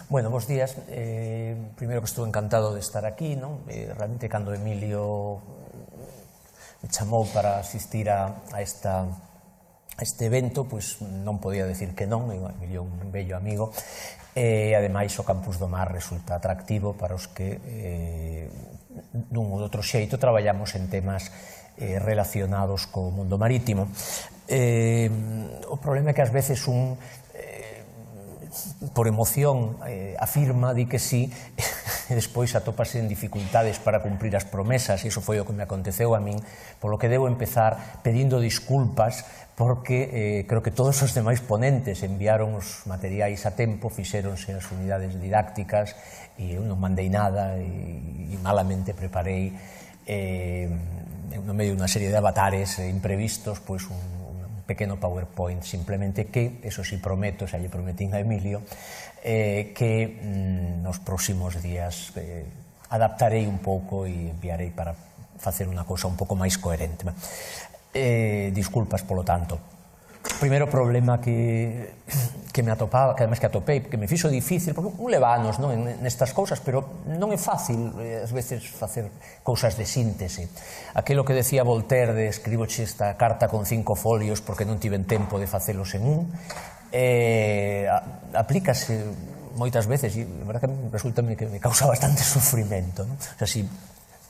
Bueno, bons días. Primeiro que estou encantado de estar aquí, non? Realmente, cando Emilio me chamou para asistir a este evento, pois non podía decir que non. Emilio é un bello amigo. Ademais, o Campus do Mar resulta atractivo para os que, dun ou outro xeito, traballamos en temas relacionados co mundo marítimo. O problema é que ás veces un por emoción afirma, di que sí, e despois atópase en dificultades para cumprir as promesas, e iso foi o que me aconteceu a min, polo que debo empezar pedindo disculpas, porque creo que todos os demais ponentes enviaron os materiais a tempo, fixéronse as unidades didácticas, e eu non mandei nada, e malamente preparei, no medio dunha serie de avatares imprevistos, pois un pequeno PowerPoint, simplemente que, eso sí prometo, xa lle prometín a Emilio, que nos próximos días adaptarei un pouco e enviarei para facer unha cousa un pouco máis coherente. Disculpas, polo tanto. O primeiro problema que me atopaba, que además que atopei, que me fixo difícil, porque un leva anos nestas cousas, pero non é fácil, ás veces, facer cousas de síntese. Aquilo que decía Voltaire de escriboche esta carta con 5 folios porque non tiven tempo de facelos en un, aplícase moitas veces, e a verdade que resulta que me causa bastante sufrimento, non? O sea, si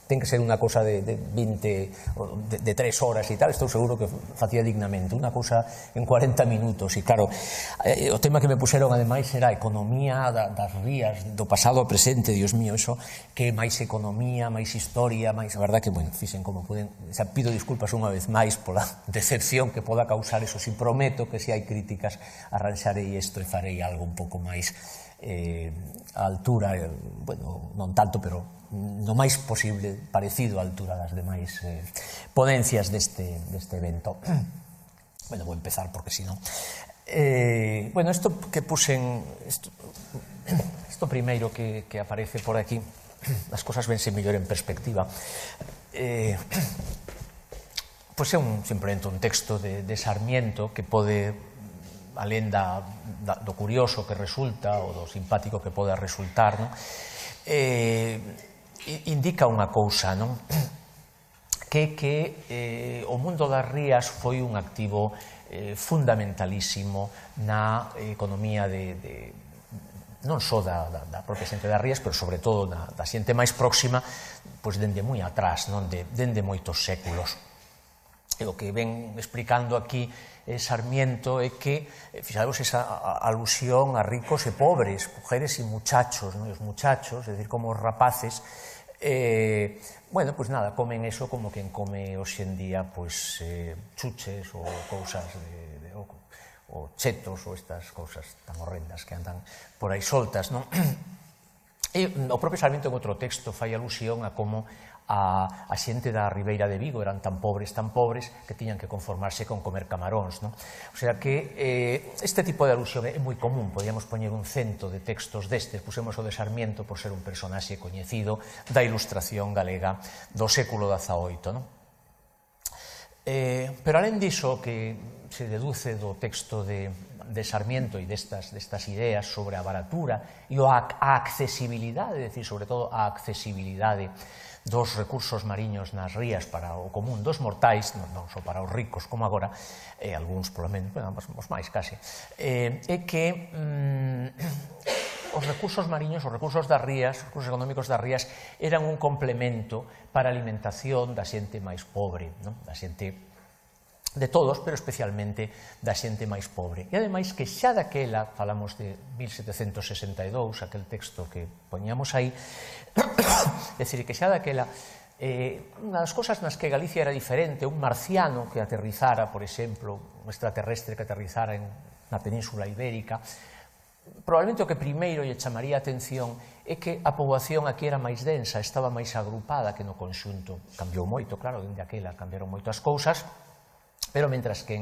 ten que ser unha cousa de 20, de 3 horas e tal, estou seguro que facía dignamente. Unha cousa en 40 minutos, e claro, o tema que me puseron ademais era a economía das rías, do pasado ao presente, Dios mío, eso, que máis economía, máis historia, máis... A verdad que, bueno, fixen como puden... Xa pido disculpas unha vez máis pola decepción que poda causar eso, si prometo que se hai críticas arranxarei isto e farei algo un pouco máis a altura, bueno, non tanto, pero no máis posible parecido á altura das demais ponencias deste evento. Bueno, vou empezar porque si non... Bueno, isto que puxen... Isto primeiro que aparece por aquí, as cosas vense mellor en perspectiva. Pois é simplemente un texto de Sarmiento que pode, alén do curioso que resulta ou do simpático que pode resultar, indica unha cousa, non? Que o mundo das rías foi un activo fundamentalísimo na economía non só da propia xente das rías, pero sobre todo da xente máis próxima, pois dende moi atrás, dende moitos séculos. E o que ven explicando aquí Sarmiento é que, fixadevos esa alusión a ricos e pobres, mujeres e muchachos, os muchachos, é dicir, como os rapaces, bueno, pois nada, comen eso como quen come hoxe en día, pois, chuches ou cousas ou chetos ou estas cousas tan horrendas que andan por aí soltas, non? E o propio Sarmiento en outro texto fai alusión a como a xente da Ribeira de Vigo eran tan pobres que tiñan que conformarse con comer camaróns, non? O sea que este tipo de alusión é moi común, podíamos poñer un cento de textos destes, pusemos o de Sarmiento por ser un personaxe coñecido da ilustración galega do século XVIII, non? Pero alén diso que se deduce do texto de Sarmiento e destas ideas sobre a baratura e a accesibilidade, é dicir, sobre todo a accesibilidade dos recursos mariños nas rías para o común dos mortais, non só para os ricos como agora, algúns polo menos, os máis case, é que os recursos mariños, os recursos das rías, os recursos económicos das rías eran un complemento para a alimentación da xente máis pobre, da xente de todos, pero especialmente da xente máis pobre. E ademais que xa daquela, falamos de 1762, aquel texto que poñamos aí, é dicir, que xa daquela, unha das cosas nas que Galicia era diferente, un marciano que aterrizara, por exemplo, un extraterrestre que aterrizara na Península Ibérica, probablemente o que primeiro lle chamaría a atención é que a poboación aquí era máis densa, estaba máis agrupada que no conxunto. Cambiou moito, claro, dende aquela cambiaron moito as cousas, pero mentras que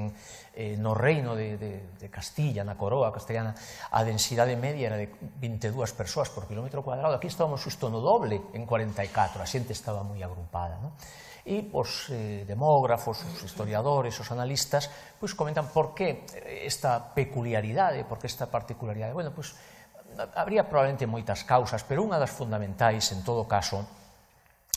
no reino de Castilla, na coroa castellana, a densidade media era de 22 persoas por kilómetro cuadrado, aquí estábamos xusto no doble, en 44, a xente estaba moi agrupada, non? E os demógrafos, os historiadores, os analistas, pois comentan por que esta peculiaridade, por que esta particularidade. Bueno, pois habría probablemente moitas causas, pero unha das fundamentais, en todo caso,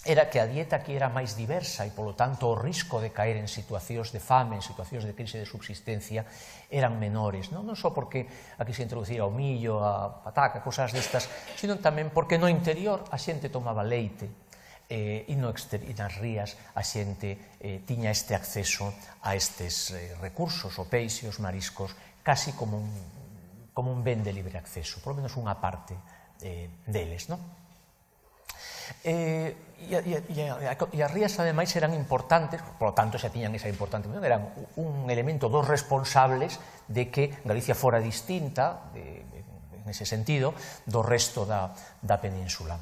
era que a dieta aquí era máis diversa e, polo tanto, o risco de caer en situacións de fame, en situacións de crise de subsistencia, eran menores. Non só porque aquí se introducía o millo, a pataca, cosas destas, sino tamén porque no interior a xente tomaba leite e nas rías a xente tiña este acceso a estes recursos, o peixe, os mariscos, casi como un ben de libre acceso, por lo menos unha parte deles, non? E as rías, ademais, eran importantes, por lo tanto, xa tiñan esa importante, eran un elemento dos responsables de que Galicia fora distinta, en ese sentido, do resto da península.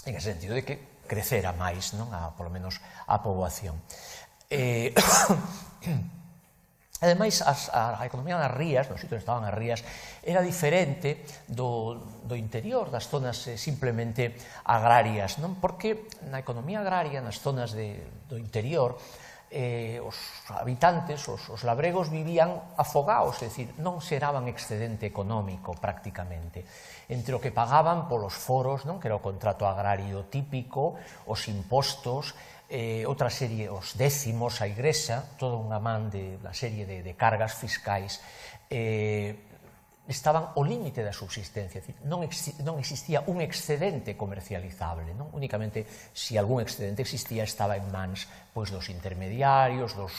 En ese sentido de que crecera máis, polo menos, a poboación. Ademais, a economía das rías, nos sitios que estaban as rías, era diferente do interior, das zonas simplemente agrarias, non? Porque na economía agraria, nas zonas do interior, os habitantes, os labregos, vivían afogaos, é dicir, non xeraban excedente económico prácticamente. Entre o que pagaban polos foros, que era o contrato agrario típico, os impostos, outra serie, os décimos, a igrexa, toda unha man de serie de cargas fiscais, estaban ao límite da subsistencia, non existía un excedente comercializable, únicamente, se algún excedente existía, estaba en mans dos intermediarios, dos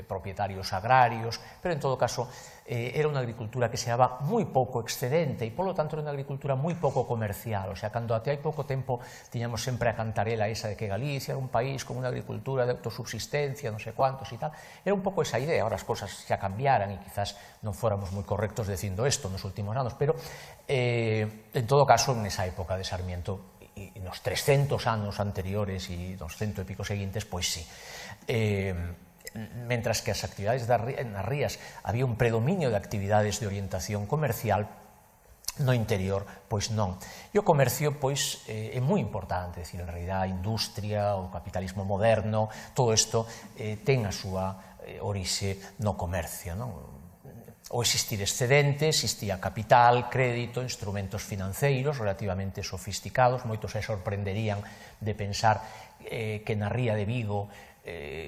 propietarios agrarios, pero en todo caso era unha agricultura que se daba moi pouco excedente e, polo tanto, era unha agricultura moi pouco comercial. O sea, cando até hai pouco tempo tiñamos sempre a cantarela esa de que Galicia era un país con unha agricultura de autosubsistencia, non sei cuántos e tal, era un pouco esa idea. Ahora as cosas xa cambiaran e quizás non fóramos moi correctos dicindo isto nos últimos anos, pero en todo caso, nesa época de Sarmiento e nos 300 anos anteriores e nos 100 e pico seguintes, pois sí. Mentras que as actividades nas rías había un predominio de actividades de orientación comercial, no interior, pois non. E o comercio, pois, é moi importante, é dicir, en realidad, a industria, o capitalismo moderno, todo isto ten a súa orixe no comercio, non? Ao existir excedente, existía capital, crédito, instrumentos financeiros relativamente sofisticados. Moitos se sorprenderían de pensar que na ría de Vigo,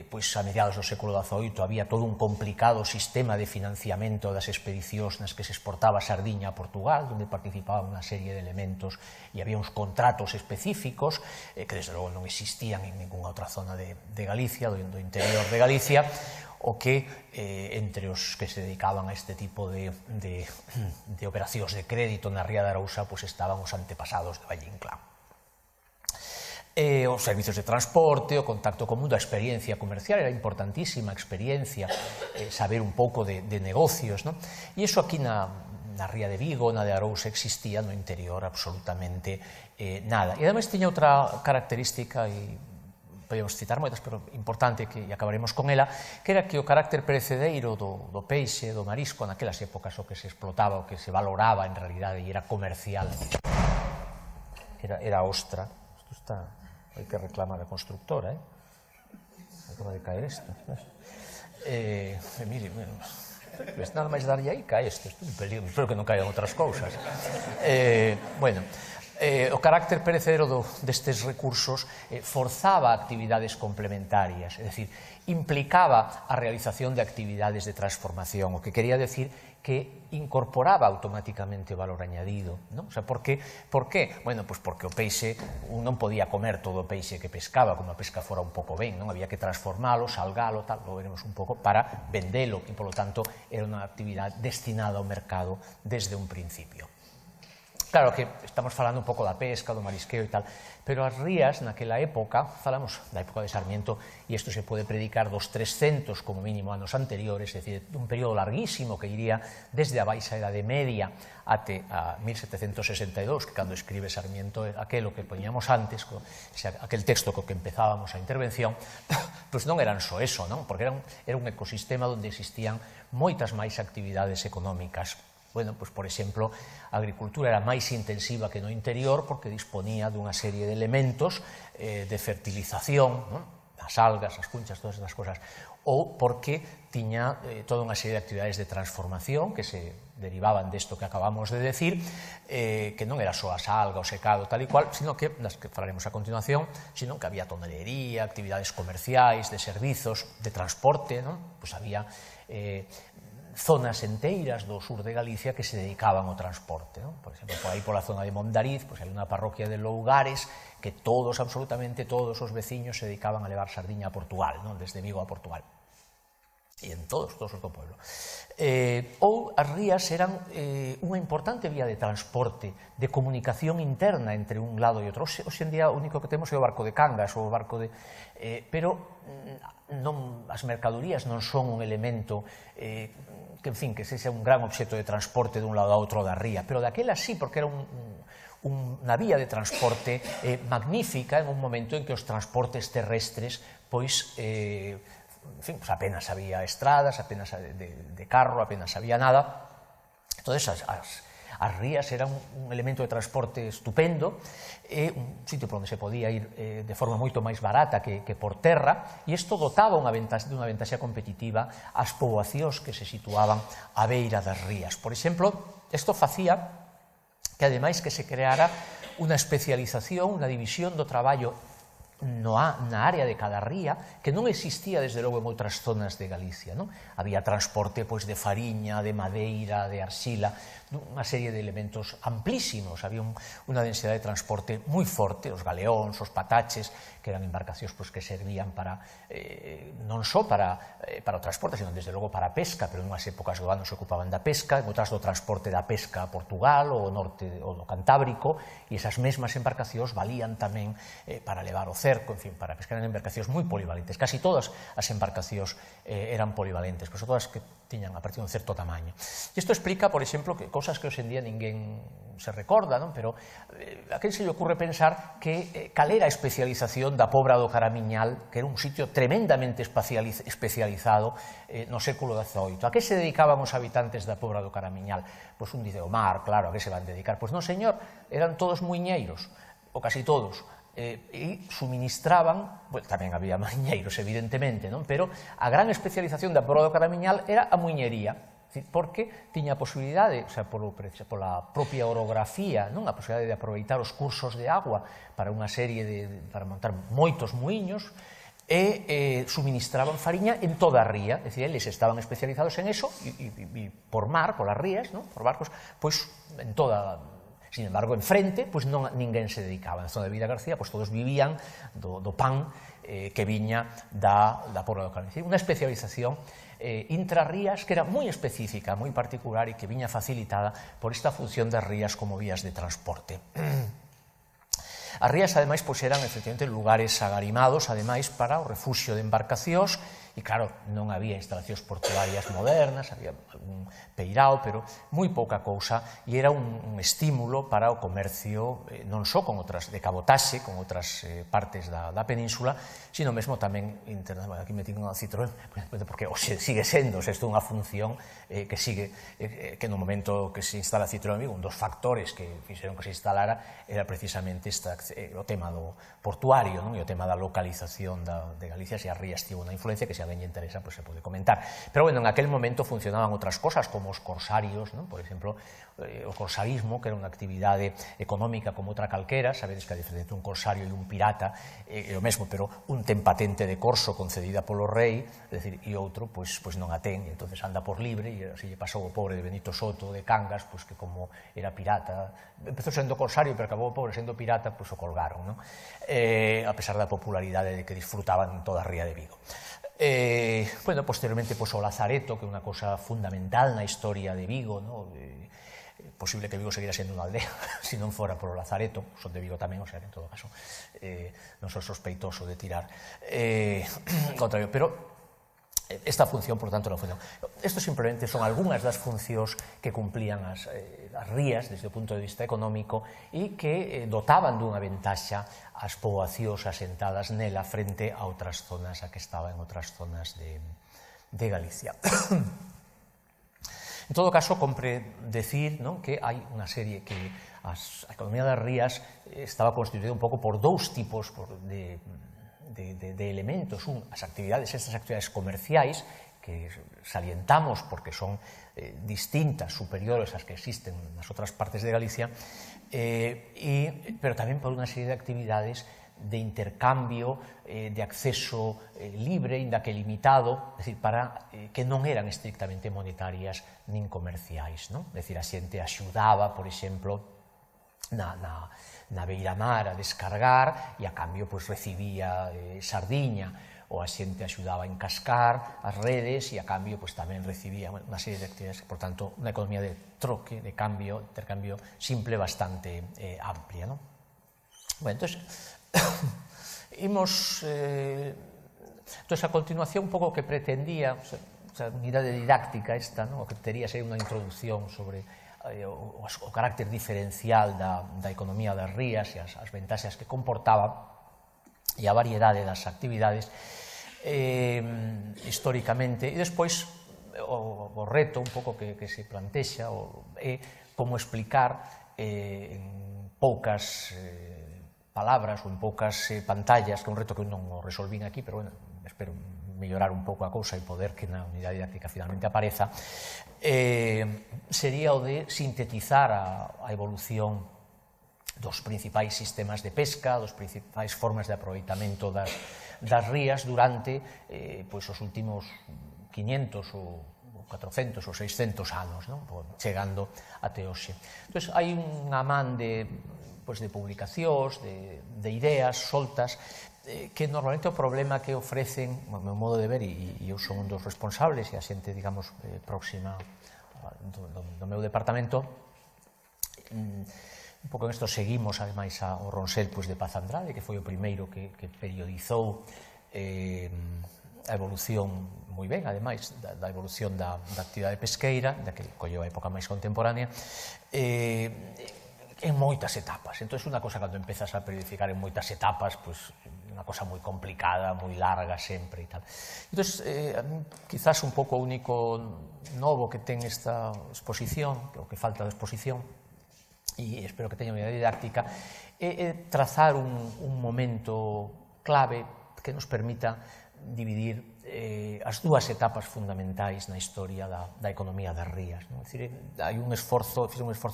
pois a mediados do século XVIII, había todo un complicado sistema de financiamento das expedicións nas que se exportaba sardiña a Portugal, onde participaban unha serie de elementos e había uns contratos específicos que desde logo non existían en ninguna outra zona de Galicia, do interior de Galicia, o que entre os que se dedicaban a este tipo de operacións de crédito na ría de Arousa estaban os antepasados de Valle Inclán. Os servicios de transporte, o contacto común, a experiencia comercial, era importantísima experiencia, saber un pouco de negocios, non? E iso aquí na ría de Vigo, na de Arousa, existía, no interior absolutamente nada. E ademais tiña outra característica, e podemos citar moitas, pero importante, que acabaremos con ela, que era que o carácter perecedereiro do peixe, do marisco, naquelas épocas o que se explotaba, o que se valoraba en realidade, e era comercial, era ostra. Isto está... Hai que reclamar a constructora, acaba de caer isto. Mire, nada máis darlle aí, cae isto, é un peligro, espero que non caian outras cousas. Bueno, o carácter perecedero destes recursos forzaba actividades complementarias, é dicir, implicaba a realización de actividades de transformación, o que quería decir que incorporaba automáticamente valor añadido, non? O sea, por qué? Bueno, pois porque o peixe, non podía comer todo o peixe que pescaba, como a pesca fora un pouco ben, non? Había que transformalo, salgalo, tal, lo veremos un pouco, para vendelo, e, polo tanto, era unha actividade destinada ao mercado desde un principio. Claro que estamos falando un pouco da pesca, do marisqueo e tal, pero as rías naquela época, falamos da época de Sarmiento, e isto se pode predicar dos 300 como mínimo anos anteriores, é dicir, un período larguísimo que iría desde a baixa Edade Media até a 1762, que cando escribe Sarmiento aquelo que poñíamos antes, aquel texto co que empezábamos a intervención, pois non eran só eso, non? Porque era un ecosistema onde existían moitas máis actividades económicas. Bueno, pois, por exemplo, a agricultura era máis intensiva que no interior porque disponía dunha serie de elementos de fertilización, non? as algas, as cunchas, todas estas cosas, ou porque tiña toda unha serie de actividades de transformación que se derivaban desto que acabamos de decir, que non era só as algas, o secado, tal e cual, sino que, das que falaremos a continuación, sino que había tonelería, actividades comerciais, de servizos, de transporte, non? Pois había zonas enteiras do sur de Galicia que se dedicaban ao transporte, non? Por exemplo, por aí pola zona de Mondariz, pois hai unha parroquia de Lougares que todos, absolutamente todos os veciños se dedicaban a levar sardiña a Portugal, non? Desde Vigo a Portugal. E en todos os do pueblo. Ou as rías eran unha importante vía de transporte, de comunicación interna entre un lado e outro. Hoxe en día o único que temos é o barco de Cangas, ou o barco de... pero as mercadorías non son un elemento que, en fin, que sexa un gran obxecto de transporte dun lado a outro da ría, pero daquela sí, porque era unha vía de transporte magnífica en un momento en que os transportes terrestres, pois, en fin, pues apenas había estradas, apenas de carro, apenas había nada. Entonces, as rías eran un elemento de transporte estupendo, un sitio por onde se podía ir de forma moito máis barata que por terra, e isto dotaba dunha ventaxa competitiva ás poboacións que se situaban á beira das rías. Por exemplo, isto facía que, ademais, que se creara unha especialización, unha división do traballo na área de cada ría que non existía desde logo en outras zonas de Galicia, non? Había transporte pois de fariña, de madeira, de arxila, unha serie de elementos amplísimos, había unha densidade de transporte moi forte, os galeóns, os pataches, que eran embarcacións pois que servían para non só para o transporte, sino desde logo para a pesca, pero en unhas épocas do ano se ocupaban da pesca, en outras do transporte da pesca a Portugal ou o norte ou do Cantábrico, e esas mesmas embarcacións valían tamén para levar o cerco, en fin, para pescar en embarcacións moi polivalentes. Casi todas as embarcacións eran polivalentes, pois todas que tiñan a partir de un certo tamaño. E isto explica, por exemplo, que cousas que hoxe en día ninguén se recorda, non? Pero a quen se lle ocurre pensar que cal era a especialización da Pobra do Caramiñal, que era un sitio tremendamente especializado no século XVIII. A que se dedicaban os habitantes da Pobra do Caramiñal? Pois un dice, o mar, claro, a que se van dedicar? Pois non, señor, eran todos muiñeiros, ou casi todos, e suministraban, bueno, tamén había mariñeiros, evidentemente, non? Pero a gran especialización da Pobra do Caramiñal era a muiñería, porque tiña a posibilidade, o sea, pola propia orografía, non? A posibilidade de aproveitar os cursos de agua para unha serie para montar moitos muiños, e suministraban fariña en toda a ría, é dicir, eles estaban especializados en eso, e por mar, polas rías, non? Por barcos, pois en toda. Sin embargo, enfrente, pois non ninguén se dedicaba. Na zona de Vila García, pois todos vivían do pan que viña da Pobra do Caramiñal. Unha especialización intrarrías que era moi específica, moi particular e que viña facilitada por esta función das rías como vías de transporte. As rías, ademais, pois eran efectivamente lugares agarimados, ademais, para o refuxio de embarcacións, e claro, non había instalacións portuarias modernas, había algún peirao, pero moi pouca cousa, e era un estímulo para o comercio, non só con outras de cabotaxe, con outras partes da península, sino mesmo tamén internacional. Aquí metín unha Citroën, porque sigue sendo, isto é unha función que sigue, que no momento que se instala Citroën Vigo, un dos factores que fixeron que se instalara era precisamente o tema do portuario, e o tema da localización de Galicia, se as rías tivo unha influencia que se a alguén lle interesa, pois se pode comentar. Pero, bueno, en aquel momento funcionaban outras cosas, como os corsarios, por exemplo, o corsarismo, que era unha actividade económica como outra calquera. Sabedes que a diferencia entre un corsario e un pirata é o mesmo, pero un ten patente de corso concedida polo rei, e outro, pois non a ten, e entonces anda por libre, e así lle pasou o pobre de Benito Soto de Cangas, pois que como era pirata, empezou sendo corsario, pero acabou pobre sendo pirata, pois o colgaron, non? A pesar da popularidade de que disfrutaban toda a ría de Vigo. Bueno, posteriormente, pois o Lazareto, que é unha cousa fundamental na historia de Vigo, non? Posible que Vigo seguira sendo unha aldea se non fora por o Lazareto, son de Vigo tamén, o sea, que en todo caso non son sospeitoso de tirar contra Vigo, pero esta función, por tanto, non función. Isto simplemente son algunhas das funcións que cumplían as rías desde o punto de vista económico e que dotaban dunha ventaxa as poboacións asentadas nela frente a outras zonas, a que estaba en outras zonas de Galicia. En todo caso, compre decir que hai unha serie que a economía das rías estaba constituída un pouco por dous tipos de elementos. As actividades, estas actividades comerciais, que salientamos porque son distintas, superiores ás que existen nas outras partes de Galicia, pero tamén por unha serie de actividades de intercambio, de acceso libre, inda que limitado, é dicir, para que non eran estrictamente monetarias nin comerciais, non? É dicir, a xente axudaba, por exemplo, na beiramar a descargar e a cambio recibía sardiña, ou a xente axudaba a encascar as redes e a cambio tamén recibía unha serie de actividades, por tanto, unha economía de troque, de cambio, intercambio simple bastante amplia, non? Bueno, entón, imos, a continuación, un pouco o que pretendía, a unidade didáctica esta, o que tería ser unha introducción sobre o carácter diferencial da economía das rías e as ventaxas que comportaba e a variedade das actividades históricamente, e despois o reto un pouco que se plantexa é como explicar en poucas palabras ou en poucas pantallas, que é un reto que non o resolvín aquí, pero bueno, espero mellorar un pouco a cousa e poder que na unidade didáctica finalmente apareza, sería o de sintetizar a evolución dos principais sistemas de pesca, dos principais formas de aproveitamento das rías durante os últimos 500 ou 400 ou 600 anos, chegando até hoxe. Entón, hai unha man de publicacións, de ideas soltas, que normalmente o problema que ofrecen, o meu modo de ver, e eu son un dos responsables, e a xente, digamos, próxima do meu departamento, un pouco en isto seguimos, ademais, ao Ronsel de Paz Andrade, que foi o primeiro que periodizou a evolución moi ben, ademais, da evolución da actividade pesqueira, da que colleu a época máis contemporánea, en moitas etapas. Entón, unha cosa, cando empezas a periodificar en moitas etapas, unha cosa moi complicada, moi larga sempre e tal. Entón, quizás un pouco o único novo que ten esta exposición, o que falta de exposición, e espero que teña unha unidade didáctica, é trazar un momento clave que nos permita dividir as dúas etapas fundamentais na historia da economía das rías. É dicir, hai un esforzo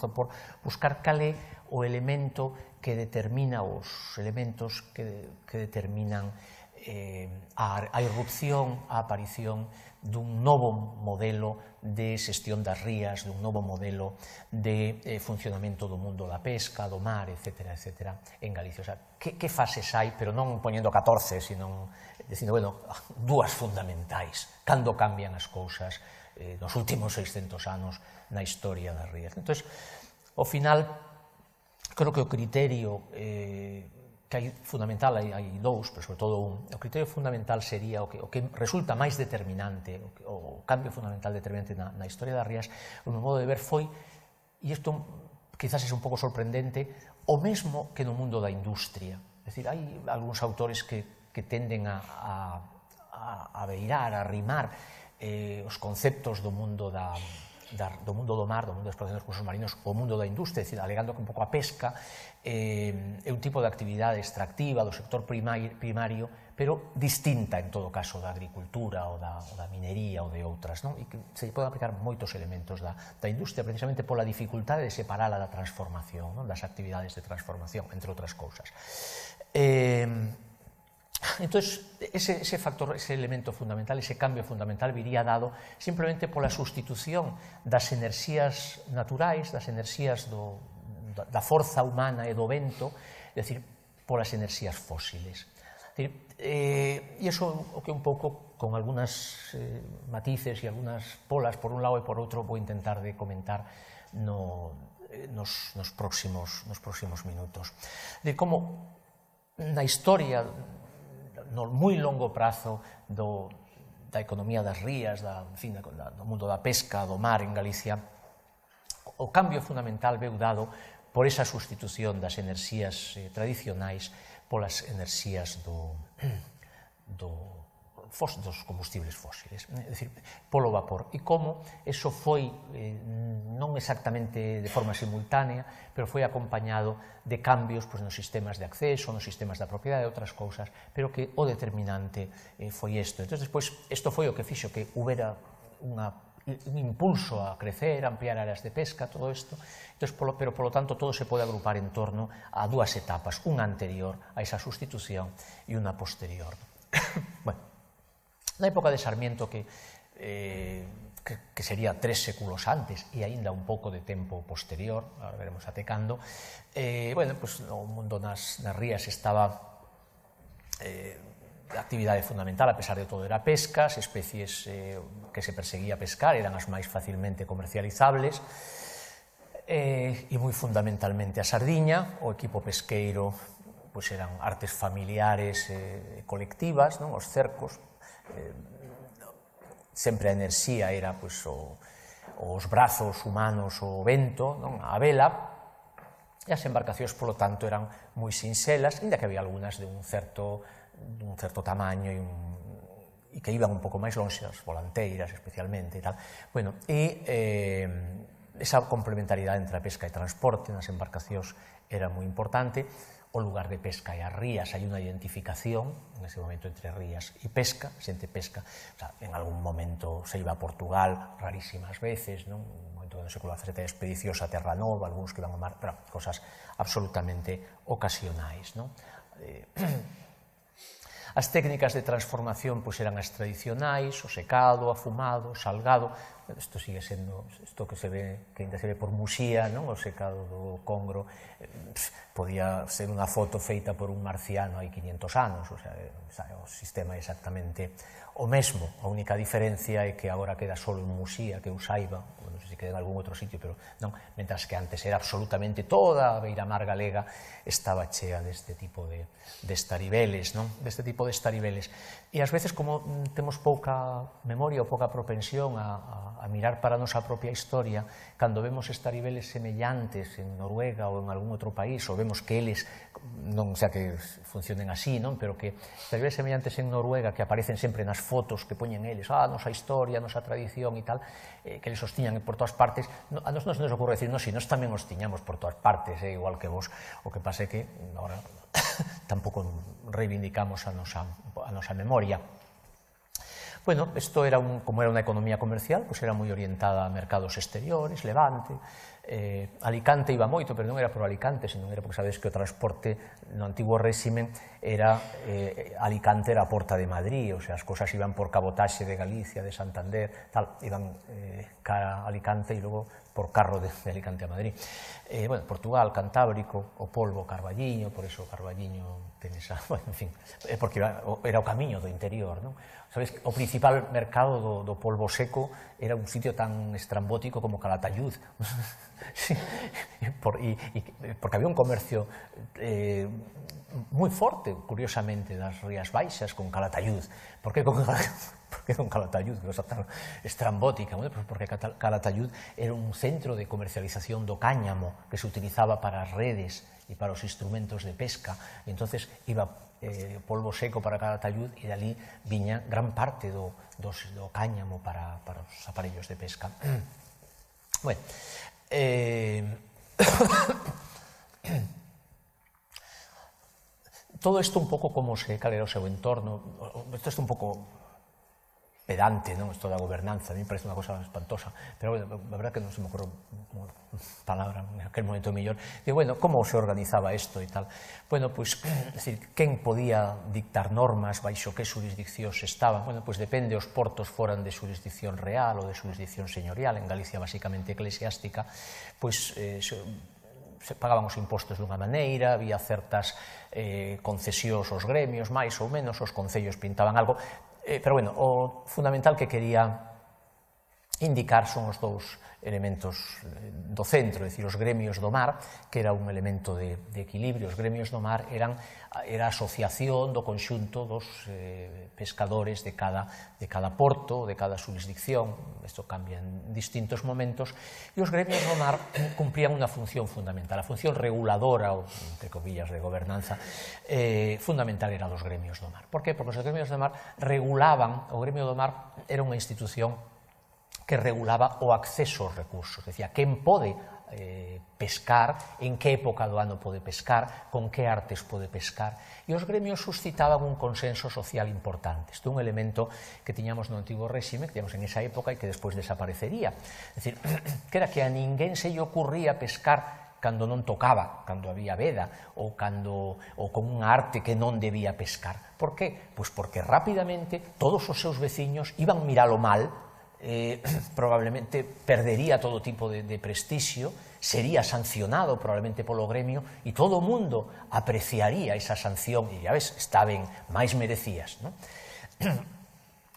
por buscar cal é o elemento que determina os elementos que determinan a irrupción, a aparición dun novo modelo de xestión das rías, dun novo modelo de funcionamento do mundo da pesca, do mar, etc., en Galicia. O sea, que fases hai, pero non poñendo 14, sino dicindo, bueno, dúas fundamentais, cando cambian as cousas nos últimos 600 anos na historia das rías. Entón, ao final, creo que o criterio que hai fundamental, hai dous, pero sobre todo un. O criterio fundamental sería o que resulta máis determinante, o cambio fundamental determinante na historia das rías, o meu modo de ver foi, e isto quizás é un pouco sorprendente, o mesmo que no mundo da industria. É dicir, hai algúns autores que tenden a beirar, a rimar os conceptos do mundo do mar, do mundo da explotación dos recursos marinos, o mundo da industria, alegando que un pouco a pesca é un tipo de actividade extractiva do sector primario, pero distinta, en todo caso, da agricultura ou da minería ou de outras, e que se poden aplicar moitos elementos da industria, precisamente pola dificultade de separala da transformación, das actividades de transformación, entre outras cousas. Entón, ese factor, ese elemento fundamental, ese cambio fundamental viría dado simplemente pola sustitución das enerxías naturais, das enerxías da forza humana e do vento, é dicir, polas enerxías fósiles. E iso o que un pouco, con algunhas matices e algunhas polas, por un lado e por outro, vou intentar de comentar nos próximos minutos. De como na historia, no moi longo prazo da economía das rías, do mundo da pesca, do mar en Galicia, o cambio fundamental veu dado por esa sustitución das enerxías tradicionais polas enerxías do dos combustibles fósiles, é dicir, polo vapor. E como eso foi, non exactamente de forma simultánea, pero foi acompañado de cambios nos sistemas de acceso, nos sistemas da propiedade e outras cousas, pero que o determinante foi isto. Entón, despois, isto foi o que fixo que houbera un impulso a crecer, a ampliar áreas de pesca, todo isto, pero, polo tanto, todo se pode agrupar en torno a dúas etapas, unha anterior a esa sustitución e unha posterior. Bueno, na época de Sarmiento, que sería 3 séculos antes e aínda un pouco de tempo posterior, agora veremos até cando, bueno, pues, o mundo nas rías estaba a actividade fundamental, a pesar de todo, era pesca, as especies que se perseguía pescar eran as máis facilmente comercializables, e moi fundamentalmente a sardiña, o equipo pesqueiro eran artes familiares e colectivas, os cercos, sempre a enerxía era os brazos humanos, o vento, a vela, e as embarcacións, polo tanto, eran moi sinxelas, ainda que había algunhas de un certo tamaño e que iban un pouco máis longe, as volanteiras especialmente e tal. Bueno, e esa complementariedade entre a pesca e transporte nas embarcacións era moi importante. O lugar de pesca e as rías, hai unha identificación nese momento entre rías e pesca, xente pesca, en algún momento se iba a Portugal rarísimas veces, un momento do século XVII expedicións a Terra Nova, algúns que iban ao mar, pero cosas absolutamente ocasionais. As técnicas de transformación eran as tradicionais, o secado, o afumado, o salgado. Isto sigue sendo, isto que se ve, que ainda se ve por Muxía, o secado do congro, podía ser unha foto feita por un marciano hai 500 anos, o sistema é exactamente o mesmo. A única diferencia é que agora queda só en Muxía, que eu saiba, non sei se queda en algún outro sitio, pero non, mentras que antes era absolutamente toda a beiramar galega estaba chea deste tipo de estaribeles, deste tipo de estaribeles. E ás veces, como temos pouca memoria ou pouca propensión a mirar para a nosa propia historia, cando vemos estaribeles semellantes en Noruega ou en algún outro país, ou vemos que eles, non xa que funcionen así, pero que estaribeles semellantes en Noruega que aparecen sempre nas fotos que poñen eles, nosa historia, nosa tradición e tal, que eles os tiñan por todas partes, a nos non se nos ocorre decir, si nós tamén os tiñamos por todas partes, igual que vos, o que pasa é que agora tampouco reivindicamos a nosa memoria. Bueno, isto era como era unha economía comercial, era moi orientada a mercados exteriores, Levante, Alicante iba moito, pero non era por Alicante, senón era porque sabedes que o transporte no antigo réximen era Alicante era a porta de Madrid, o sea, as cosas iban por cabotaxe de Galicia, de Santander, tal, iban cara a Alicante e logo por carro de Alicante a Madrid. Bueno, Portugal, Cantábrico, o polvo, Carballiño, por eso Carballiño ten esa, bueno, en fin, porque era o camiño do interior, non? Sabes, o principal mercado do polvo seco era un sitio tan estrambótico como Calatayud, porque había un comercio moi forte, curiosamente, das Rías Baixas con Calatayud. Por que con Calatayud, que cosa tan estrambótica? Porque Calatayud era un centro de comercialización do cáñamo que se utilizaba para as redes e para os instrumentos de pesca, e entonces iba polvo seco para Calatayud e dali viña gran parte do cáñamo para os aparellos de pesca. Bueno, todo isto un pouco como cal era o seu entorno, isto é un pouco pedante, isto da gobernanza, a mí me parece unha cosa espantosa, pero a verdade que non se me ocorre palabra en aquel momento mellor. Digo, bueno, como se organizaba isto e tal? Bueno, pois, quen podía dictar normas, baixo que xurisdiccións estaban? Bueno, pois depende, os portos foran de xurisdicción real ou de xurisdicción señorial, en Galicia basicamente eclesiástica, pois se pagaban os impostos dunha maneira, había certas concesións aos gremios, máis ou menos, os concellos pintaban algo, pero bueno, o fundamental que quería indicar son os dous elementos do centro, é dicir, os gremios do mar, que era un elemento de equilibrio. Os gremios do mar era a asociación do conxunto dos pescadores de cada porto, de cada jurisdicción. Isto cambia en distintos momentos, e os gremios do mar cumplían unha función fundamental, a función reguladora, ou, entre comillas, de gobernanza, fundamental era dos gremios do mar. Por qué? Porque os gremios do mar regulaban, o gremio do mar era unha institución que regulaba o acceso aos recursos, decía, quen pode pescar, en que época do ano pode pescar, con que artes pode pescar, e os gremios suscitaban un consenso social importante. Isto é un elemento que tiñamos no antigo réxime, que tiñamos en esa época e que despois desaparecería. É dicir, que era que a ninguén se lle ocurría pescar cando non tocaba, cando había veda, ou con unha arte que non debía pescar. Por que? Pois porque rapidamente todos os seus veciños iban miralo mal, probablemente perdería todo tipo de prestixio, sería sancionado probablemente polo gremio e todo o mundo apreciaría esa sanción e, ya ves, está ben, máis merecías, non?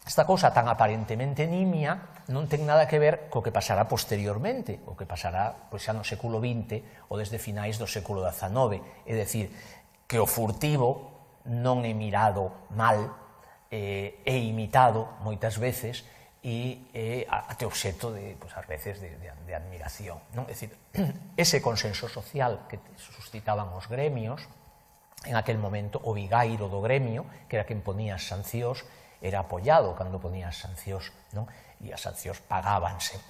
Esta cousa tan aparentemente nimia non ten nada que ver co que pasará posteriormente, o que pasará pois, xa no século XX ou desde finais do século XIX, é dicir, que o furtivo non é mirado mal, é imitado moitas veces, e até obxecto, ás veces, de admiración. É dicir, ese consenso social que suscitaban os gremios, en aquel momento, o vigairo do gremio, que era quen ponía as sancións, era apoiado cando ponía as sancións, e as sancións pagábanse.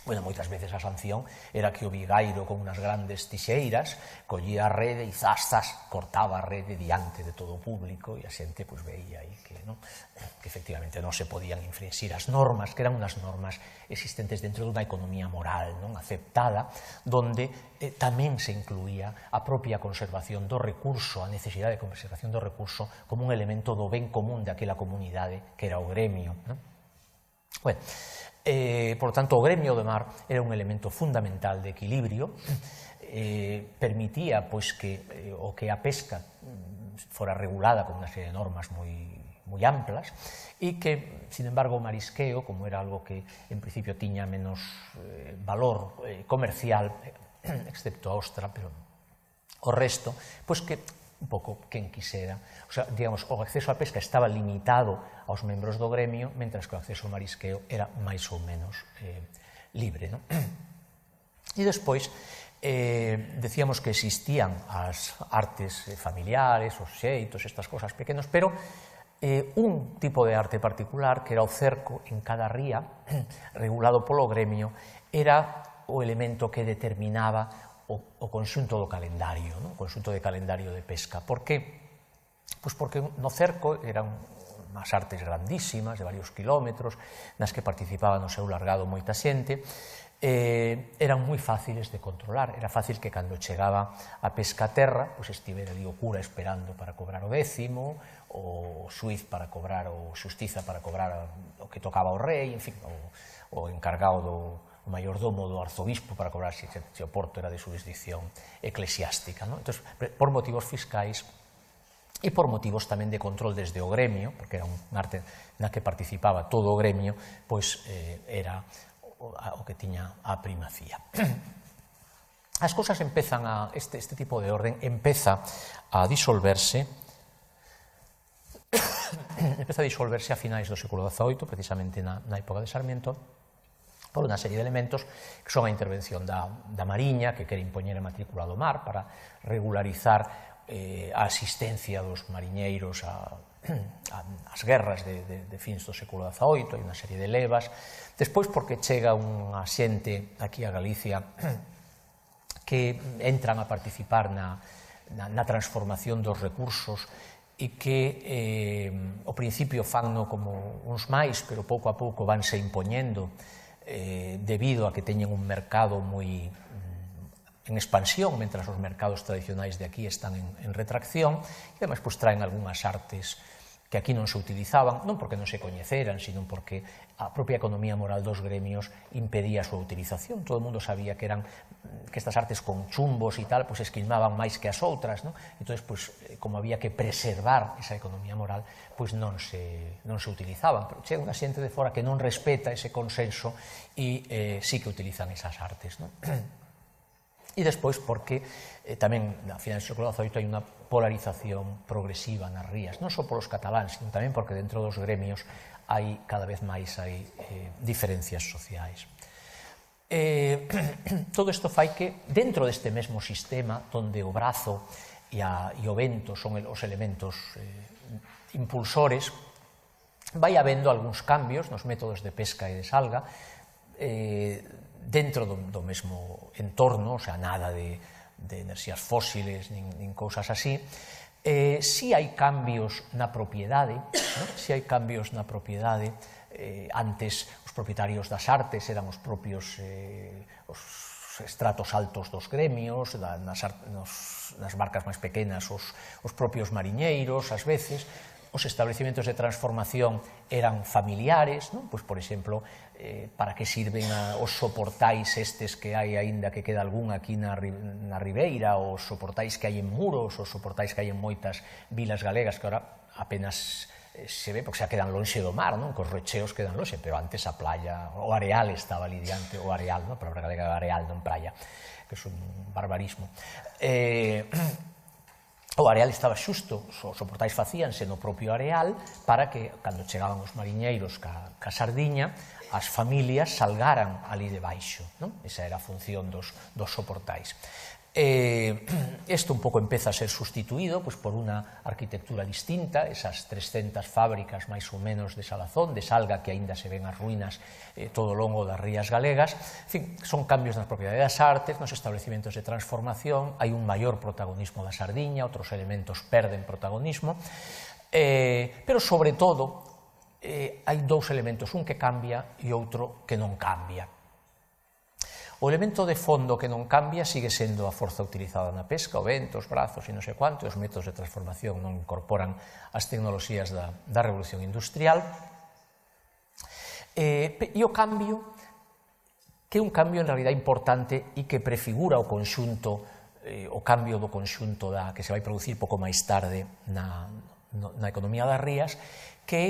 Bueno, moitas veces a sanción era que o vigairo con unhas grandes tixeiras collía a rede e zas, cortaba a rede diante de todo o público e a xente veía aí que efectivamente non se podían infringir as normas, que eran unhas normas existentes dentro dunha economía moral aceptada, donde tamén se incluía a propia conservación do recurso, a necesidade de conservación do recurso como un elemento do ben común daquela comunidade que era o gremio. Bueno, por tanto, o gremio do mar era un elemento fundamental de equilibrio, permitía que a pesca fora regulada con unha serie de normas moi amplas e que, sin embargo, o marisqueo, como era algo que en principio tiña menos valor comercial, excepto a ostra, pero o resto, pois que un pouco quen quisera. O sea, digamos, o acceso á pesca estaba limitado aos membros do gremio, mentras que o acceso ao marisqueo era máis ou menos libre. E despois, decíamos que existían as artes familiares, os xeitos, estas cosas pequenos, pero un tipo de arte particular, que era o cerco en cada ría, regulado polo gremio, era o elemento que determinaba o conxunto do calendario, o conxunto de calendario de pesca. Por que? Pois porque no cerco eran unhas artes grandísimas, de varios kilómetros, nas que participaba no seu largado moita xente, eran moi fáciles de controlar. Era fácil que cando chegaba a pesca a terra, pois estivera ali o cura esperando para cobrar o décimo, o xuiz para cobrar, o xustiza para cobrar o que tocaba o rei, en fin, o encargado do mayordomo do arzobispo para cobrar se o porto era de jurisdicción eclesiástica. Entón, por motivos fiscais e por motivos tamén de control desde o gremio, porque era un arte na que participaba todo o gremio, pois era o que tiña a primacía. As cousas empezan este tipo de orden empeza a disolverse a finais do século XVIII, precisamente na época de Sarmiento, por unha serie de elementos que son a intervención da Mariña, que quere impoñer a matrícula do mar para regularizar a asistencia dos mariñeiros ás guerras de fins do século XVIII, hai unha serie de levas. Despois, porque chega unha xente aquí a Galicia que entran a participar na transformación dos recursos e que ao principio fanno como uns máis, pero pouco a pouco vanse impoñendo debido a que teñen un mercado moi en expansión, mentras os mercados tradicionais de aquí están en retracción, e ademais traen algunhas artes que aquí non se utilizaban, non porque non se coñeceran, sino porque a propia economía moral dos gremios impedía a súa utilización. Todo o mundo sabía que estas artes con chumbos e tal, pues esquilmaban máis que as outras, non? Entón, pues, como había que preservar esa economía moral, pues non se utilizaban. Pero chega unha xente de fora que non respeta ese consenso e sí que utilizan esas artes, non? E despois porque tamén a finais do século XVIII hai unha polarización progresiva nas rías, non só polos cataláns, sino tamén porque dentro dos gremios hai cada vez máis diferencias sociais. Todo isto fai que dentro deste mesmo sistema onde o brazo e o vento son os elementos impulsores, vai habendo algúns cambios nos métodos de pesca e de salga dentro do mesmo entorno, o sea, nada de enerxías fósiles nin cousas así. Si hai cambios na propiedade, antes os propietarios das artes eran os propios os estratos altos dos gremios, nas barcas máis pequenas os propios mariñeiros, ás veces. Os establecimentos de transformación eran familiares, non? Pois, por exemplo, para que sirven os soportais estes que hai, aínda que queda algún aquí na Ribeira, os soportais que hai en Muros, os soportais que hai en moitas vilas galegas, que agora apenas se ve, porque xa quedan lonxe do mar, non? Que os recheos quedan lonxe, pero antes a playa, o areal estaba ali diante, o areal, non? A palabra galega é areal, non praia, que é un barbarismo. O areal estaba xusto, os soportais facíanse no propio areal para que, cando chegaban os mariñeiros ca sardiña, as familias salgaran ali debaixo, non? Esa era a función dos soportais. Isto un pouco empeza a ser sustituído por unha arquitectura distinta, esas 300 fábricas máis ou menos de salazón, de salga que aínda se ven as ruínas todo o longo das rías galegas. En fin, son cambios nas propiedades das artes, nos establecimentos de transformación, hai un maior protagonismo da sardiña, outros elementos perden protagonismo, pero sobre todo hai dous elementos, un que cambia e outro que non cambia. O elemento de fondo que non cambia sigue sendo a forza utilizada na pesca, o vento, os brazos e non sei quanto, os métodos de transformación non incorporan as tecnoloxías da revolución industrial. E o cambio, que é un cambio en realidad importante e que prefigura o conxunto, o cambio do conxunto que se vai producir pouco máis tarde na economía das rías, que é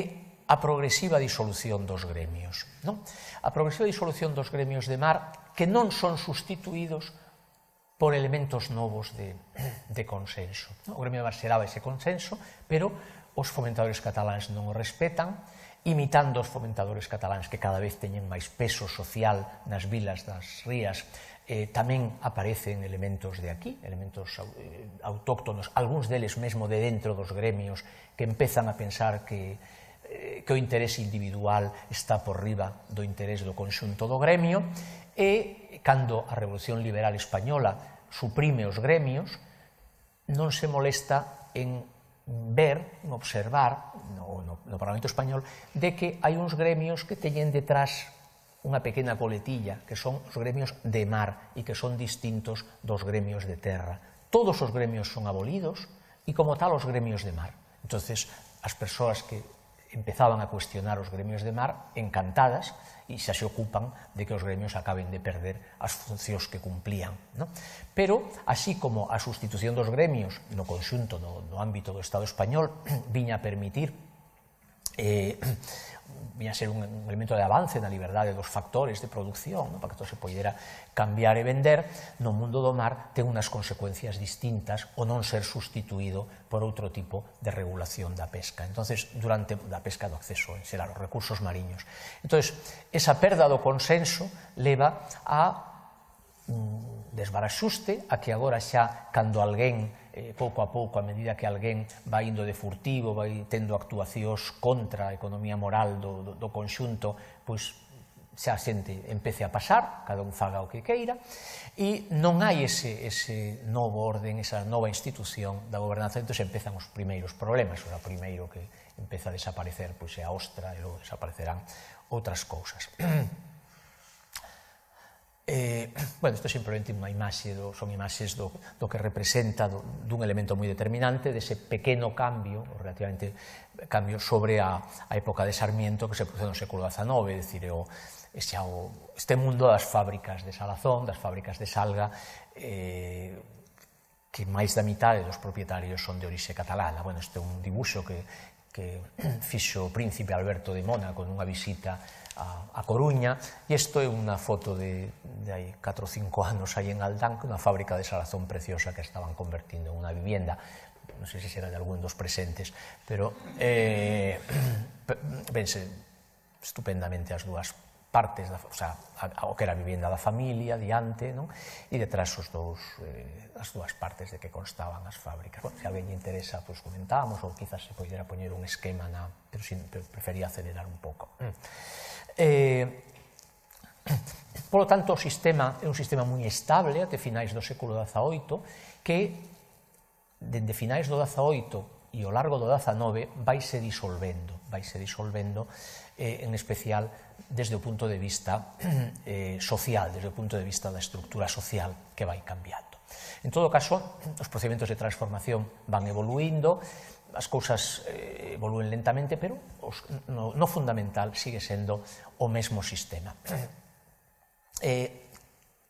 a progresiva disolución dos gremios. A progresiva disolución dos gremios de mar que non son sustituídos por elementos novos de consenso. O gremio de mar xeraba ese consenso, pero os fomentadores cataláns non o respetan, imitando os fomentadores cataláns que cada vez teñen máis peso social nas vilas das rías. Tamén aparecen elementos de aquí, elementos autóctonos, algúns deles mesmo de dentro dos gremios, que empezan a pensar que o interés individual está por riba do interés do conxunto do gremio, e cando a Revolución Liberal Española suprime os gremios, non se molesta en ver, en observar no Parlamento Español, de que hai uns gremios que teñen detrás unha pequena coletilla, que son os gremios de mar e que son distintos dos gremios de terra. Todos os gremios son abolidos e, como tal, os gremios de mar. Entonces, as persoas que empezaban a cuestionar os gremios de mar, encantadas, e xa se ocupan de que os gremios acaben de perder as funcións que cumplían. Pero, así como a sustitución dos gremios no conxunto no ámbito do Estado español viña a permitir, viña a ser un elemento de avance na liberdade dos factores de producción, para que todo se poidera cambiar e vender, no mundo do mar ten unhas consecuencias distintas o non ser sustituído por outro tipo de regulación da pesca. Entonces, durante da pesca do acceso, será os recursos mariños. Entonces, esa perda do consenso leva a desbaraxuste, a que agora xa, cando alguén, pouco a pouco, a medida que alguén vai indo de furtivo, vai tendo actuacións contra a economía moral do conxunto, pois xa a xente empece a pasar, cada un faga o que queira, e non hai ese novo orden, esa nova institución da gobernanza. Entón empezan os primeiros problemas. O primeiro que empeza a desaparecer pois é a ostra, e logo desaparecerán outras cousas. Bueno, isto simplemente unha imaxe, son imaxes do que representa dun elemento moi determinante, dese pequeno cambio, relativamente cambio sobre a época de Sarmiento que se produce no século XIX, é dicir, este mundo das fábricas de salazón, das fábricas de salga, que máis da mitad dos propietarios son de orixe catalana. Bueno, este é un dibuixo que fixo o príncipe Alberto de Mónaco nunha visita a Coruña, e isto é unha foto de hai 4 ou 5 anos aí en Aldán, unha fábrica de salazón preciosa que estaban convertindo en unha vivienda. Non sei se será de algún dos presentes, pero vense estupendamente as dúas partes, o que era a vivienda da familia diante, e detrás as dúas partes de que constaban as fábricas. Se a alguén lle interesa, comentamos, ou quizás se podera poñer un esquema, pero prefería acelerar un pouco. Polo tanto, o sistema é un sistema moi estable até finais do século XVIII, que dende finais do XVIII e ao largo do XIX vaise disolvendo, en especial desde o punto de vista social, desde o punto de vista da estructura social que vai cambiando. En todo caso, os procedementos de transformación van evoluindo, as cousas evolúen lentamente, pero no fundamental sigue sendo o mesmo sistema.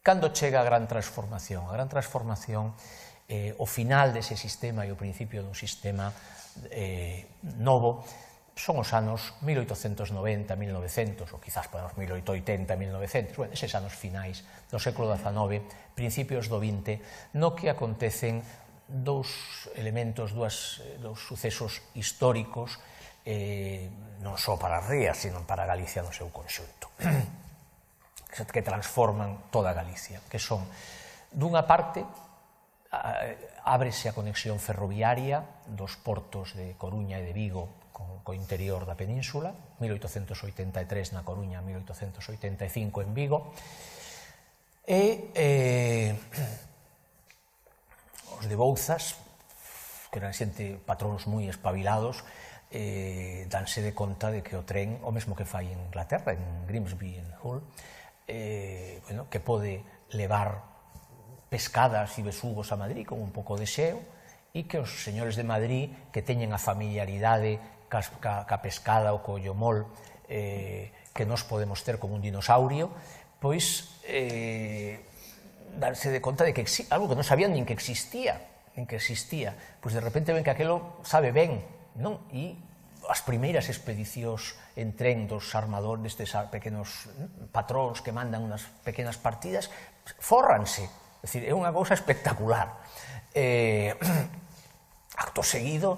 Cando chega a gran transformación? A gran transformación, o final dese sistema e o principio dun sistema novo, son os anos 1890, 1900, ou quizás para os 1880, 1900, bueno, eses anos finais do século XIX, principios do XX, no que acontecen dous elementos, dous sucesos históricos, non só para as rías, sino para Galicia no seu conxunto, que transforman toda Galicia, que son, dunha parte, ábrese a conexión ferroviaria dos portos de Coruña e de Vigo co interior da península, 1883 na Coruña, 1885 en Vigo, e os de Bouzas, que eran xente, patróns moi espabilados, danse de conta de que o tren, o mesmo que fai en Inglaterra, en Grimsby, en Hull, que pode levar pescadas e besugos a Madrid con un pouco de xeo, e que os señores de Madrid que teñen a familiaridade ca pescada ou co llomol que nos podemos ter como un dinosaurio, pois darse de conta de que algo que non sabían nin que existía, pois de repente ven que aquelo sabe ben, non? E as primeiras expedicións en tren dos armadores, destes pequenos patróns que mandan unhas pequenas partidas, fórranse. É dicir, é unha cousa espectacular. Acto seguido,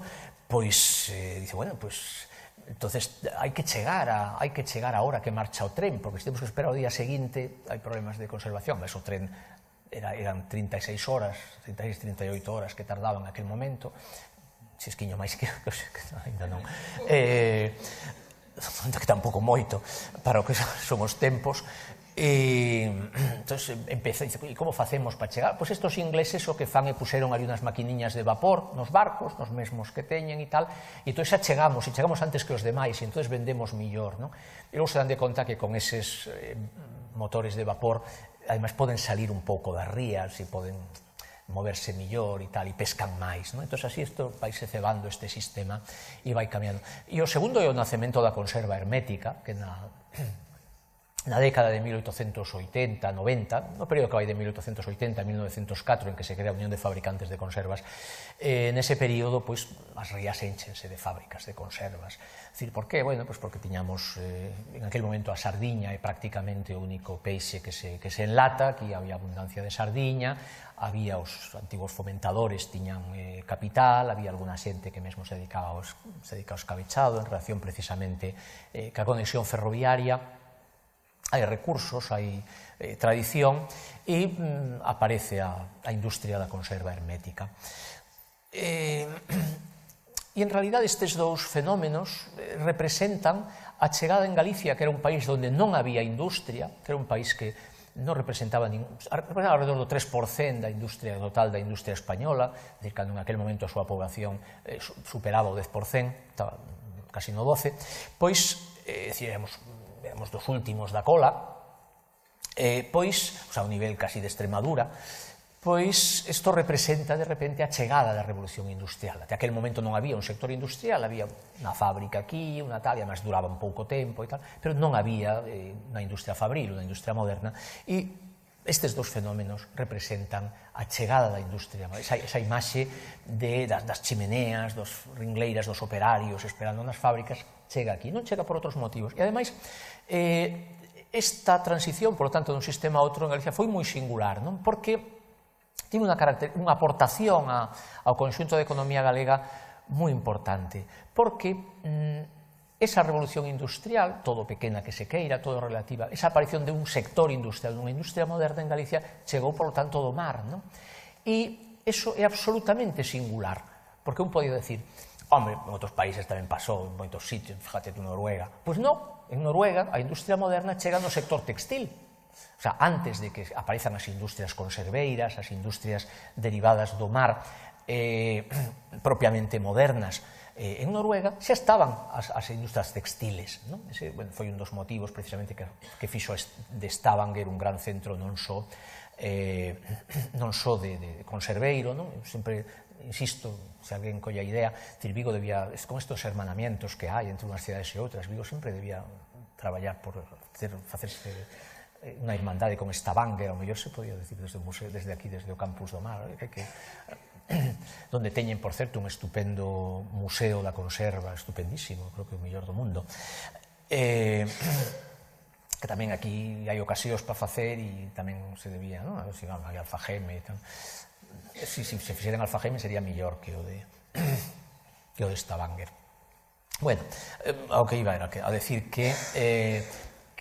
pois, dice, bueno, pois, entonces hai que chegar a hora que marcha o tren, porque se temos que esperar o día seguinte, hai problemas de conservación, mas o tren eran 36 horas, 36, 38 horas que tardaban naquele momento, xisquiño máis que ainda non, que tampouco moito para o que son os tempos. Entón, empeza, dice, e como facemos para chegar? Pois estos ingleses o que fan é puseron ali unhas maquiniñas de vapor nos barcos, nos mesmos que teñen e tal, e entón xa chegamos, e chegamos antes que os demais, e entón vendemos millor, non? E logo se dan de conta que con eses motores de vapor, ademais poden salir un pouco das rías, e poden moverse millor e tal, e pescan máis, non? Entón, así, isto vai se cebando este sistema e vai cambiando. E o segundo é o nacemento da conserva hermética, que na década de 1880, 90, no período que vai de 1880 a 1904, en que se crea a Unión de Fabricantes de Conservas, nese período, pois, as rías énchense de fábricas de conservas. Dicir, por qué? Bueno, pois porque tiñamos, en aquel momento, a sardiña é prácticamente o único peixe que se enlata, aquí había abundancia de sardiña, había os antigos fomentadores, tiñan capital, había alguna xente que mesmo se dedicaba ao escabechado, en relación precisamente ca conexión ferroviaria. Hai recursos, hai tradición, e aparece a industria da conserva hermética. E en realidad estes dous fenómenos representan a chegada en Galicia, que era un país onde non había industria, que era un país que non representaba alrededor do 3% da industria total da industria española, é dicir, cando en aquel momento a súa población superaba o 10%, estaba casi no 12%, pois, éramos dos últimos da cola, Pois, ao nivel casi de Extremadura, pois isto representa de repente a chegada da revolución industrial. Até aquel momento non había un sector industrial, había unha fábrica aquí, unha tal, e además duraba un pouco tempo e tal, pero non había unha industria fabril, unha industria moderna, e estes dous fenómenos representan a chegada da industria, esa imaxe das chimeneas, dos ringleiras, dos operarios esperando nas fábricas, chega aquí, non chega por outros motivos. E ademais, esta transición, por lo tanto, dun sistema a outro en Galicia foi moi singular, non? Porque tiene unha aportación ao conxunto da economía galega moi importante, porque esa revolución industrial, todo pequena que se queira, todo relativa, esa aparición de un sector industrial, dunha industria moderna en Galicia, chegou, por lo tanto, do mar, non? E iso é absolutamente singular, porque un pode decir, home, en outros países tamén pasou, en moitos sitios, fíjate tú, Noruega. Pois non, en Noruega a industria moderna chega no sector textil. O sea, antes de que aparezan as industrias conserveiras, as industrias derivadas do mar propiamente modernas, en Noruega xa estaban as industrias textiles. Ese foi un dos motivos precisamente que fixo de Stavanger un gran centro non só de conserveiro. Sempre insisto, se alguén colla a idea, Vigo debía, con estos hermanamientos que hai entre unhas cidades e outras, Vigo sempre debía traballar por facerse unha irmandade con Stavanger, ao mellor se podía decir desde aquí, desde o campus do mar, donde teñen, por certo, un estupendo museo da conserva, estupendísimo, creo que o mellor do mundo, que tamén aquí hai ocasións para facer e tamén se debía, non? A ver se hai alfajeme e tal. Se fixeran alfajeme sería mellor que o de Stavanger. Bueno, ao que iba era a decir que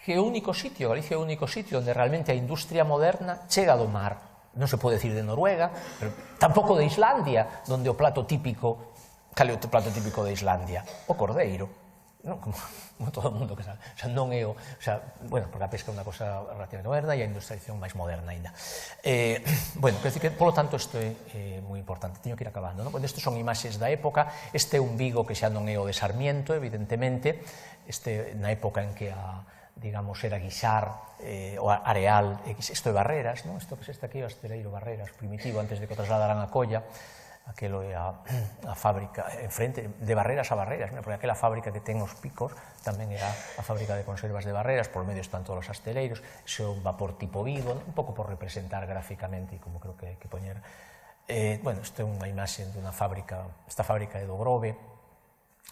o único sitio, Galicia é o único sitio onde realmente a industria moderna chega do mar. Non se pode decir de Noruega, pero tampouco de Islandia, onde o plato típico, cal é o plato típico de Islandia? O cordeiro, non? Como todo o mundo que sabe. O sea, non é o... Bueno, porque a pesca é unha cosa relativamente moderna e a industrialización máis moderna ainda. Bueno, quero dicir que, polo tanto, isto é moi importante. Teño que ir acabando, non? Pois estes son imaxes da época. Este é un Vigo que xa non é o de Sarmiento, evidentemente. Na época en que digamos, era Guixar, o Areal, isto é Barreras, isto que se está aquí, o Asteleiro Barreras, primitivo, antes de que o trasladaran a Colla, aquelo é a fábrica, enfrente, de Barreras a Barreras, porque aquela fábrica que ten os picos tamén era a fábrica de conservas de Barreras, por medio están todos os asteleiros, ese é un vapor tipo Vigo, un pouco por representar gráficamente, como creo que hai que poñer. Bueno, isto é unha imaxe de unha fábrica, esta fábrica é do Grove,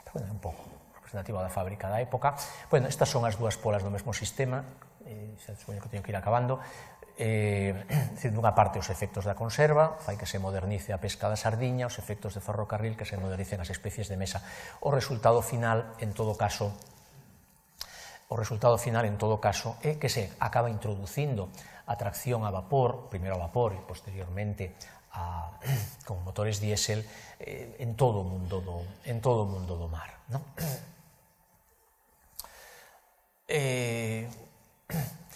pero bueno, un pouco representativa da fábrica da época. Bueno, estas son as dúas polas do mesmo sistema, xa supoño que teño que ir acabando. Dunha parte os efectos da conserva, fai que se modernice a pesca da sardiña, os efectos de ferrocarril, que se modernicen as especies de mesa. O resultado final, en todo caso, é que se acaba introducindo a tracción a vapor, primeiro a vapor e posteriormente con motores diésel en todo o mundo do mar.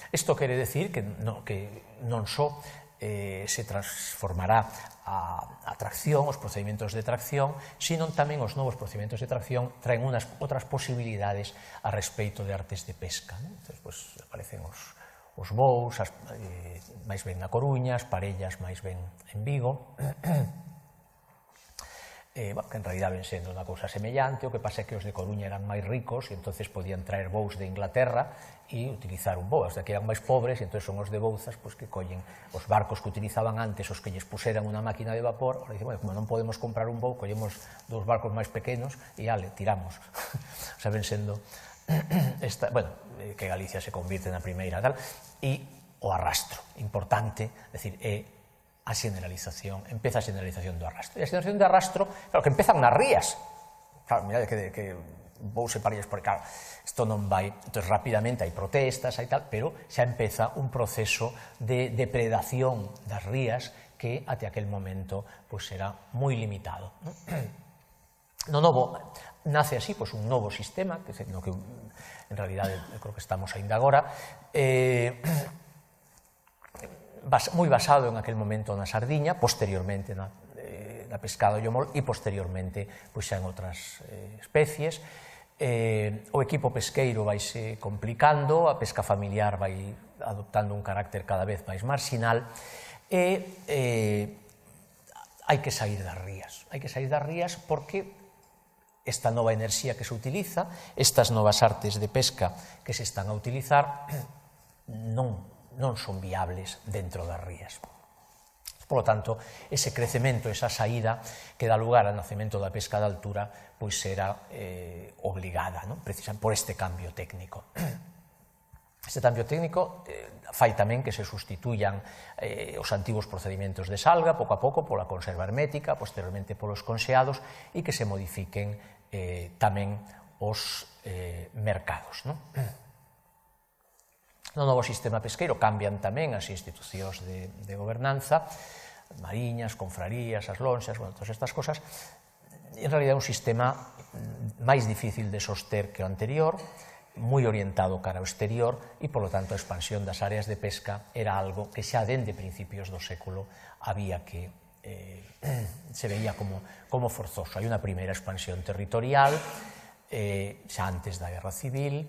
Isto quere decir que non só se transformará a tracción, os procedimentos de tracción, sino tamén os novos procedimentos de tracción traen unhas outras posibilidades a respeito de artes de pesca. Entón, aparecen os bous, máis ben na Coruña, as parellas máis ben en Vigo, que en realidad ven sendo unha cousa semellante. O que pasa é que os de Coruña eran máis ricos e entonces podían traer bous de Inglaterra e utilizar un bou. Os de aquí eran máis pobres e entonces son os de Bouzas que collen os barcos que utilizaban antes, os que lles puseran unha máquina de vapor. Ahora dicen, bueno, como non podemos comprar un bou, collemos dous barcos máis pequenos e ale, tiramos. O sea, ven sendo bueno, que Galicia se convirte na primeira tal, e o arrastro, importante, é dicir, é a xeneralización, empeza a xeneralización do arrastro. E a xeneralización do arrastro, claro, que empezan nas rías. Claro, mirade que vou separarles, porque, claro, isto non vai, entón, rapidamente hai protestas, hai tal, pero xa empeza un proceso de depredación das rías que, até aquel momento, pois, era moi limitado. No novo, nace así, pois, un novo sistema, no que, en realidade, creo que estamos aínda agora, moi basado en aquel momento na sardiña, posteriormente na pescada do llomol e posteriormente pois xa en outras especies. o equipo pesqueiro vaise complicando, a pesca familiar vai adoptando un carácter cada vez máis marxinal, e hai que sair das rías. Hai que sair das rías porque esta nova enerxía que se utiliza, estas novas artes de pesca que se están a utilizar, non son viables dentro das rías. Por lo tanto, ese crecemento, esa saída que dá lugar ao nacemento da pesca de altura, pois será obligada, precisamente por este cambio técnico. Este cambio técnico fai tamén que se sustituyan os antigos procedimentos de salga, pouco a pouco, pola conserva hermética, posteriormente polos conxeados, e que se modifiquen tamén os mercados. No novo sistema pesqueiro cambian tamén as institucións de gobernanza, mariñas, confrarías, as lonxas, todas estas cosas. En realidad é un sistema máis difícil de soster que o anterior, moi orientado cara ao exterior e, polo tanto, a expansión das áreas de pesca era algo que xa dende principios do século había que se veía como forzoso. Hai unha primeira expansión territorial xa antes da Guerra Civil,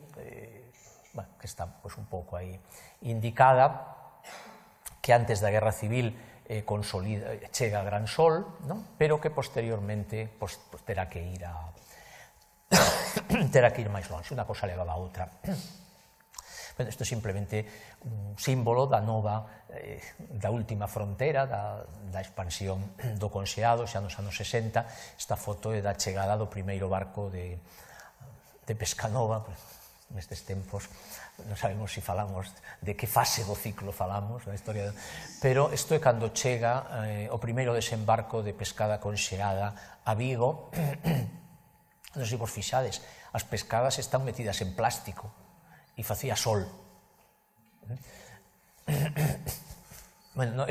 que está un pouco aí indicada, que antes da Guerra Civil chega a Gran Sol, pero que posteriormente terá que ir máis longe, unha cosa levaba a outra. Isto é simplemente un símbolo da última frontera da expansión do conxeado xa nos anos 60. Esta foto é da chegada do primeiro barco de pesca nova. Nestes tempos non sabemos se falamos de que fase do ciclo falamos na historia, pero isto é cando chega o primeiro desembarco de pescada conxeada a Vigo. Non sei se vos fixades, as pescadas están metidas en plástico e facía sol. Bueno,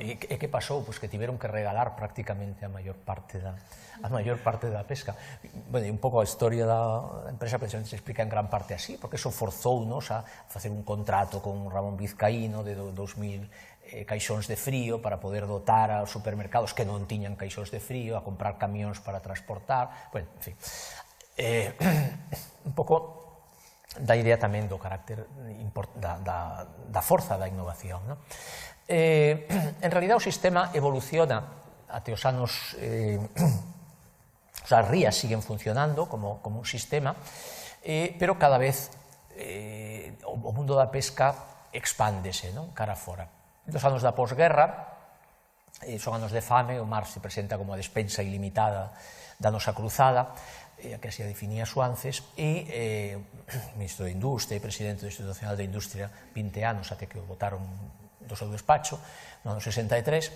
e que pasou? Pois que tiveron que regalar prácticamente a maior parte da pesca. Un pouco a historia da empresa precisamente se explica en gran parte así, porque eso forzounos a facer un contrato con Ramón Vizcaíno de 2000 caixóns de frío para poder dotar aos supermercados que non tiñan caixóns de frío, a comprar camións para transportar, en fin. Un pouco da idea tamén do carácter da forza da innovación. En realidad o sistema evoluciona até os anos... As rías siguen funcionando como un sistema, pero cada vez o mundo da pesca expándese cara fora. Nos anos da posguerra son anos de fame, o mar se presenta como a despensa ilimitada da nosa cruzada, que así a definía Suances, e o ministro de Industria e presidente do Instituto Nacional de Industria 20 anos até que o botaron do seu despacho no ano 63,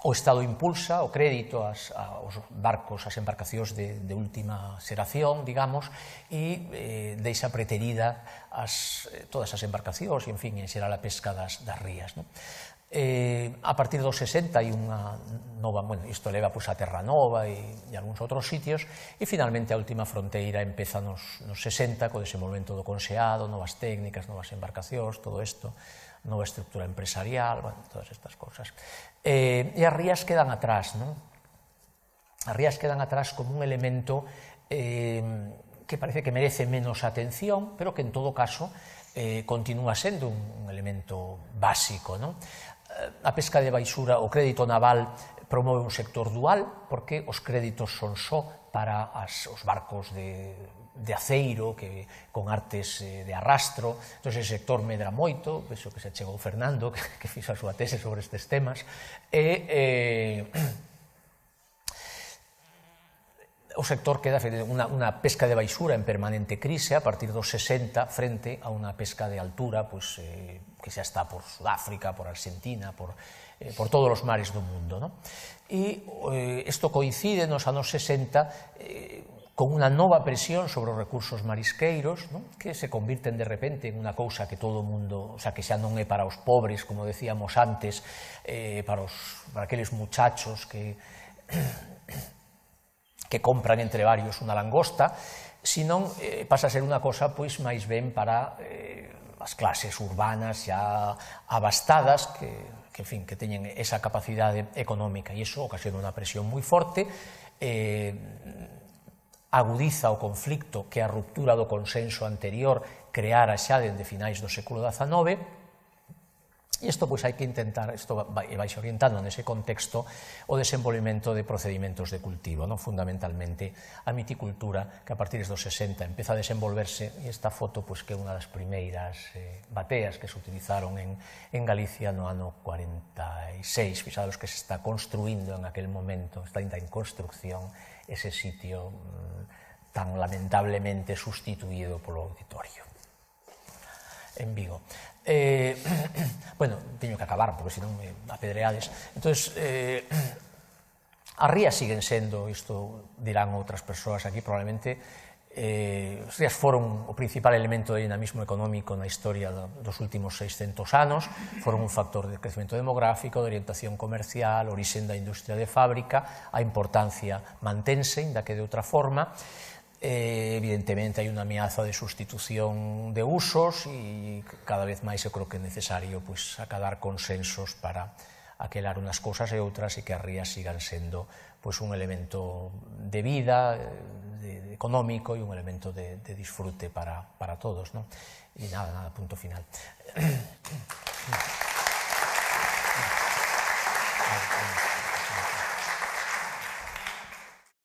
o Estado impulsa o crédito aos barcos, ás embarcacións de última xeración, digamos, e deixa preterida todas as embarcacións e, en fin, en xeral a pesca das rías. A partir dos 60 hai unha nova, isto leva a Terra Nova e algúns outros sitios, e finalmente a última fronteira empeza nos 60 co desenvolvemento do conxeado, novas técnicas, novas embarcacións, todo isto, nova estructura empresarial, todas estas cosas. E as rías quedan atrás, non? As rías quedan atrás como un elemento que parece que merece menos atención, pero que en todo caso continúa sendo un elemento básico, non? A pesca de baixura, o crédito naval promove un sector dual, porque os créditos son só para os barcos de aceiro, con artes de arrastro. Entón, ese sector medra moito, penso que se chegou Fernando, que fixo a súa tese sobre estes temas, e o sector queda unha pesca de baixura en permanente crise a partir dos 60 frente a unha pesca de altura que xa está por Sudáfrica, por Argentina, por todos os mares do mundo. E isto coincide nos anos 60 con unha nova presión sobre os recursos marisqueiros, que se convirten de repente en unha cousa que todo o mundo, o sea, que xa non é para os pobres, como decíamos antes, para aqueles muchachos que compran entre varios unha langosta, senón pasa a ser unha cosa máis ben para as clases urbanas xa abastadas, que que teñen esa capacidade económica, e iso ocasiona unha presión moi forte, agudiza o conflicto que a ruptura do consenso anterior creara xa dende finais do século XIX. E isto pois hai que intentar, isto vai orientando nese contexto o desenvolvemento de procedimentos de cultivo, fundamentalmente a miticultura, que a partir dos 60 empeza a desenvolverse, e esta foto pois, que é unha das primeiras bateas que se utilizaron en Galicia no ano 46, fijaos que se está construindo en aquel momento, está ainda en construcción ese sitio tan lamentablemente sustituído polo auditorio en Vigo. Bueno, teño que acabar, porque senón me apedreades. Entón, as rías siguen sendo, isto dirán outras persoas aquí, probablemente, as rías foron o principal elemento de dinamismo económico na historia dos últimos 600 anos, foron un factor de crecemento demográfico, de orientación comercial, orixen da industria de fábrica, a importancia mantense, inda que de outra forma. Evidentemente hai unha ameaza de sustitución de usos e cada vez máis eu creo que é necesario acadar consensos para aquelar unhas cousas e outras e que as rías sigan sendo un elemento de vida económico e un elemento de disfrute para todos. E nada, punto final.